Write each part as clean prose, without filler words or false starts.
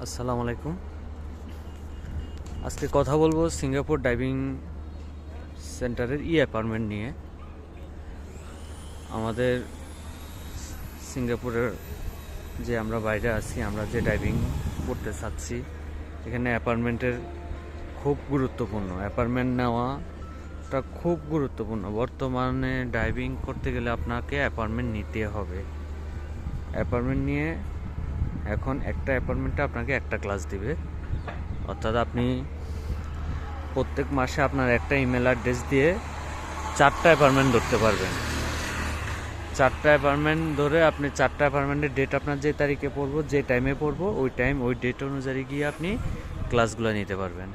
আসসালামু আলাইকুম। আজকে কথা বলবো সিঙ্গাপুর ডাইভিং সেন্টারের অ্যাপার্টমেন্ট নিয়ে। আমাদের সিঙ্গাপুরের যে আমরা বাইরে আছি, আমরা যে ডাইভিং করতে চাচ্ছি, এখানে অ্যাপার্টমেন্টের খুব গুরুত্বপূর্ণ। অ্যাপার্টমেন্ট নেওয়াটা খুব গুরুত্বপূর্ণ। বর্তমানে ডাইভিং করতে গেলে আপনাকে অ্যাপার্টমেন্ট নিতে হবে। অ্যাপার্টমেন্ট নিয়ে এখন একটা অ্যাপার্টমেন্টে আপনাকে একটা ক্লাস দিবে, অর্থাৎ আপনি প্রত্যেক মাসে আপনার একটা ইমেল অ্যাড্রেস দিয়ে 4টা অ্যাপার্টমেন্ট ধরতে পারবেন। 4টা অ্যাপার্টমেন্ট ধরে আপনি 4টা অ্যাপার্টমেন্টের ডেট আপনার যে তারিখে পড়বো, যে টাইমে পড়বো, ওই ডেট অনুযায়ী গিয়ে আপনি ক্লাসগুলো নিতে পারবেন।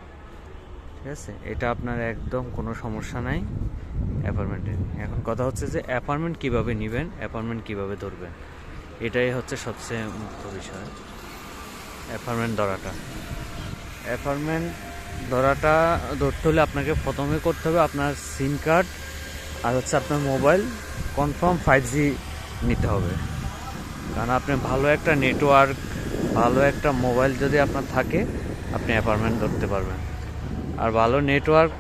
ঠিক আছে, এটা আপনার একদম কোনো সমস্যা নাই অ্যাপার্টমেন্টে। এখন কথা হচ্ছে যে অ্যাপার্টমেন্ট কীভাবে নেবেন, অ্যাপার্টমেন্ট কীভাবে ধরবেন, এটাই হচ্ছে সবচেয়ে মুখ্য বিষয়। অ্যাপার্টমেন্ট ধরাটা ধরতে হলে আপনাকে প্রথমে করতে হবে আপনার সিম কার্ড আর হচ্ছে আপনার মোবাইল কনফার্ম 5G নিতে হবে। কারণ আপনি ভালো একটা নেটওয়ার্ক, ভালো একটা মোবাইল যদি আপনার থাকে, আপনি অ্যাপার্টমেন্ট ধরতে পারবেন। আর ভালো নেটওয়ার্ক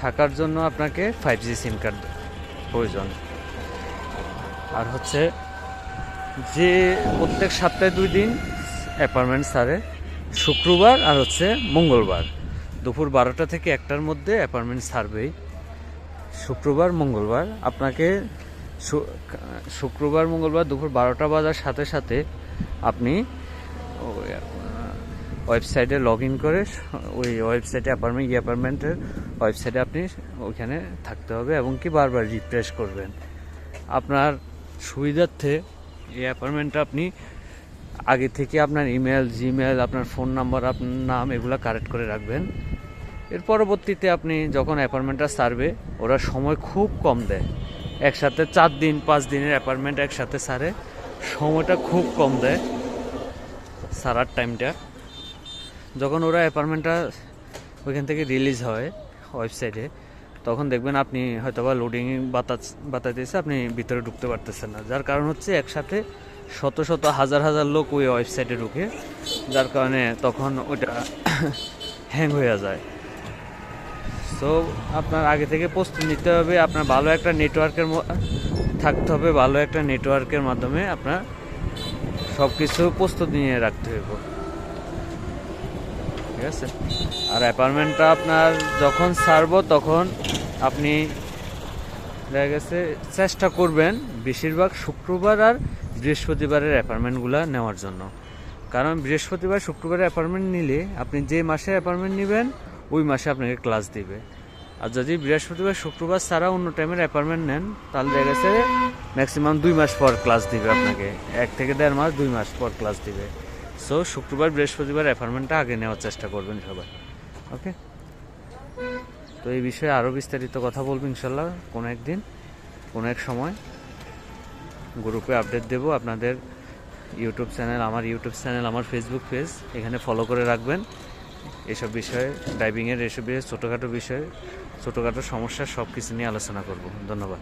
থাকার জন্য আপনাকে 5G সিম কার্ড প্রয়োজন। আর হচ্ছে যে প্রত্যেক সপ্তাহে 2 দিন অ্যাপার্টমেন্ট ছাড়ে, শুক্রবার আর হচ্ছে মঙ্গলবার দুপুর 12টা থেকে 1টার মধ্যে অ্যাপার্টমেন্ট ছাড়বেই। শুক্রবার মঙ্গলবার আপনাকে শুক্রবার মঙ্গলবার দুপুর 12টা বাজার সাথে সাথে আপনি ওয়েবসাইটে লগ ইন করে ওই ওয়েবসাইটে অ্যাপার্টমেন্টের ওয়েবসাইটে আপনি ওইখানে থাকতে হবে এবং কি বারবার রিফ্রেশ করবেন। আপনার সুবিধার্থে এই অ্যাপার্টমেন্টটা আপনি আগে থেকে আপনার ইমেল, জিমেল, আপনার ফোন নাম্বার, আপনার নাম এগুলো কারেক্ট করে রাখবেন। এর পরবর্তীতে আপনি যখন অ্যাপার্টমেন্টটা ছাড়বে, ওরা সময় খুব কম দেয়। একসাথে 4 দিন 5 দিনের অ্যাপার্টমেন্ট একসাথে ছাড়ে, সময়টা খুব কম দেয় ছাড়ার টাইমটা। যখন ওরা অ্যাপার্টমেন্টটা ওইখান থেকে রিলিজ হয় ওয়েবসাইটে, তখন দেখবেন আপনি হয়তোবা লোডিং বাতাইতেছে, আপনি ভিতরে ঢুকতে পারতেছেন না। যার কারণ হচ্ছে একসাথে শত শত হাজার হাজার লোক ওই ওয়েবসাইটে ঢুকে, যার কারণে তখন ওইটা হ্যাং হয়ে যায়। সো আপনার আগে থেকে প্রস্তুতি নিতে হবে, আপনার ভালো একটা নেটওয়ার্কের থাকতে হবে, ভালো একটা নেটওয়ার্কের মাধ্যমে আপনার সব কিছু প্রস্তুতি নিয়ে রাখতে হবে। ঠিক আছে, আর অ্যাপার্টমেন্টটা আপনার যখন ছাড়বো তখন আপনি দেখা গেছে চেষ্টা করবেন বেশিরভাগ শুক্রবার আর বৃহস্পতিবারের অ্যাপার্টমেন্টগুলো নেওয়ার জন্য। কারণ বৃহস্পতিবার শুক্রবারের অ্যাপার্টমেন্ট নিলে আপনি যে মাসে অ্যাপার্টমেন্ট নেবেন ওই মাসে আপনাকে ক্লাস দিবে। আর যদি বৃহস্পতিবার শুক্রবার ছাড়া অন্য টাইমের অ্যাপার্টমেন্ট নেন, তাহলে দেখা গেছে ম্যাক্সিমাম 2 মাস পর ক্লাস দিবে আপনাকে, 1 থেকে 1.5 মাস, 2 মাস পর ক্লাস দিবে। সো শুক্রবার বৃহস্পতিবার অ্যাপার্টমেন্টটা আগে নেওয়ার চেষ্টা করবেন সবাই। ওকে, তো এই বিষয়ে আরও বিস্তারিত কথা বলবো ইনশাল্লাহ কোনো একদিন, কোনো এক সময় গ্রুপে আপডেট দেবো। আপনাদের ইউটিউব চ্যানেল, আমার ইউটিউব চ্যানেল, আমার ফেসবুক পেজ, এখানে ফলো করে রাখবেন। এসব বিষয়ে, ডাইভিংয়ের এসব বিষয়ে, ছোটোখাটো সমস্যা সব কিছু নিয়ে আলোচনা করব। ধন্যবাদ।